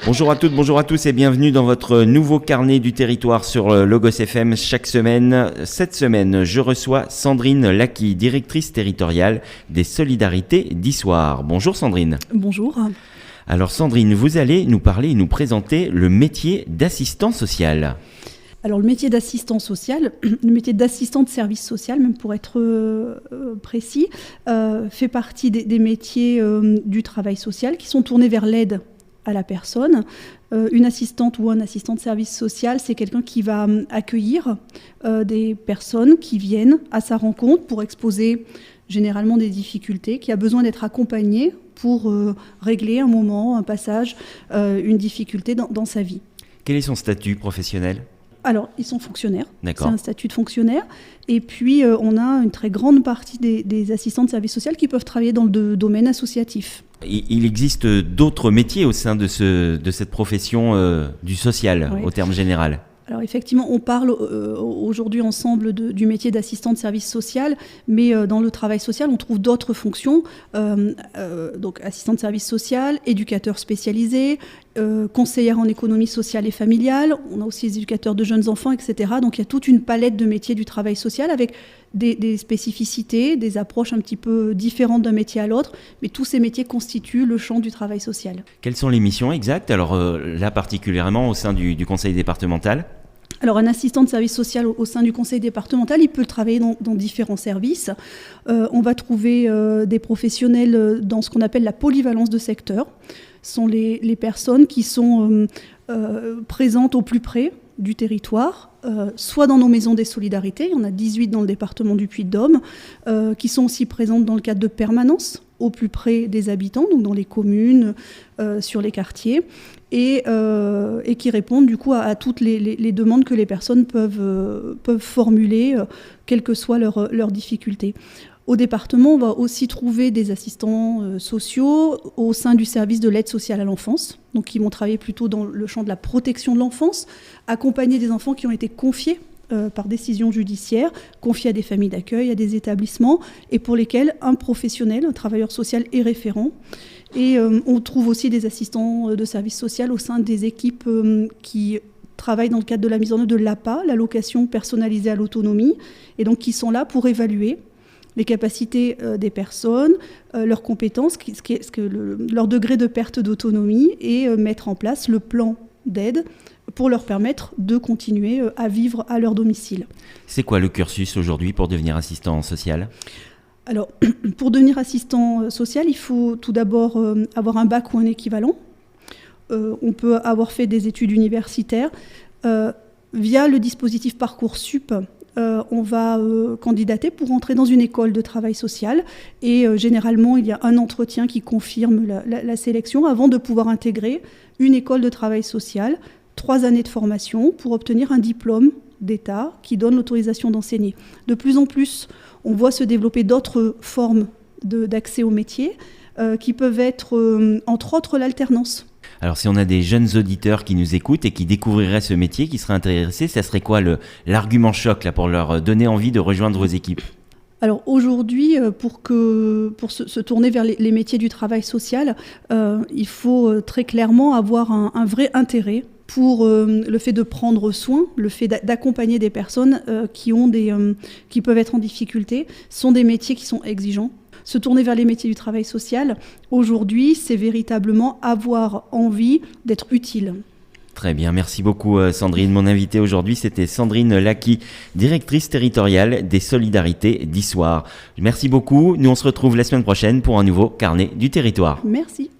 Bonjour à toutes, bonjour à tous et bienvenue dans votre nouveau carnet du territoire sur Logos FM chaque semaine. Cette semaine, je reçois Sandrine Lacqui, directrice territoriale des Solidarités d'Issoire. Bonjour Sandrine. Bonjour. Alors Sandrine, vous allez nous parler et nous présenter le métier d'assistant social. Alors le métier d'assistant social, le métier d'assistant de service social, même pour être précis, fait partie des métiers du travail social qui sont tournés vers l'aide à la personne. Une assistante ou un assistant de service social, c'est quelqu'un qui va accueillir des personnes qui viennent à sa rencontre pour exposer généralement des difficultés, qui a besoin d'être accompagné pour régler un moment, un passage, une difficulté dans sa vie. Quel est son statut professionnel ? Alors, ils sont fonctionnaires. D'accord. C'est un statut de fonctionnaire. Et puis, on a une très grande partie des assistants de service social qui peuvent travailler dans le domaine associatif. Il existe d'autres métiers au sein de cette profession du social, Oui. au terme général. Alors effectivement, on parle aujourd'hui ensemble du métier d'assistant de service social, mais dans le travail social, on trouve d'autres fonctions, donc assistant de service social, éducateur spécialisé, conseillère en économie sociale et familiale, on a aussi les éducateurs de jeunes enfants, etc. Donc il y a toute une palette de métiers du travail social avec des spécificités, des approches un petit peu différentes d'un métier à l'autre, mais tous ces métiers constituent le champ du travail social. Quelles sont les missions exactes ? Alors là particulièrement au sein du conseil départemental ? Alors un assistant de service social au sein du conseil départemental, il peut travailler dans différents services. On va trouver des professionnels dans ce qu'on appelle la polyvalence de secteur. Ce sont les personnes qui sont présentes au plus près du territoire, soit dans nos maisons des solidarités, il y en a 18 dans le département du Puy-de-Dôme, qui sont aussi présentes dans le cadre de permanence au plus près des habitants, donc dans les communes, sur les quartiers, et qui répondent du coup à toutes les demandes que les personnes peuvent formuler, quelles que soient leurs difficultés. Au département, on va aussi trouver des assistants sociaux au sein du service de l'aide sociale à l'enfance, donc qui vont travailler plutôt dans le champ de la protection de l'enfance, accompagner des enfants qui ont été confiés par décision judiciaire, confiés à des familles d'accueil, à des établissements, et pour lesquels un professionnel, un travailleur social est référent. Et on trouve aussi des assistants de service social au sein des équipes qui travaillent dans le cadre de la mise en œuvre de l'APA, l'allocation personnalisée à l'autonomie, et donc qui sont là pour évaluer les capacités des personnes, leurs compétences, leur degré de perte d'autonomie, et mettre en place le plan d'aide pour leur permettre de continuer à vivre à leur domicile. C'est quoi le cursus aujourd'hui pour devenir assistant social ? Alors, pour devenir assistant social, il faut tout d'abord avoir un bac ou un équivalent. On peut avoir fait des études universitaires. Via le dispositif Parcoursup, on va candidater pour entrer dans une école de travail social et généralement il y a un entretien qui confirme la sélection avant de pouvoir intégrer une école de travail social, 3 années de formation pour obtenir un diplôme d'État qui donne l'autorisation d'enseigner. De plus en plus, on voit se développer d'autres formes d'accès au métier qui peuvent être entre autres l'alternance. Alors si on a des jeunes auditeurs qui nous écoutent et qui découvriraient ce métier, qui seraient intéressés, ça serait quoi l'argument choc là, pour leur donner envie de rejoindre vos équipes ? Alors aujourd'hui, pour se tourner vers les métiers du travail social, il faut très clairement avoir un vrai intérêt pour le fait de prendre soin, le fait d'accompagner des personnes qui peuvent être en difficulté. Ce sont des métiers qui sont exigeants. Se tourner vers les métiers du travail social, aujourd'hui, c'est véritablement avoir envie d'être utile. Très bien, merci beaucoup Sandrine. Mon invitée aujourd'hui, c'était Sandrine Lacqui, directrice territoriale des Solidarités d'Issoire. Merci beaucoup. Nous, on se retrouve la semaine prochaine pour un nouveau carnet du territoire. Merci.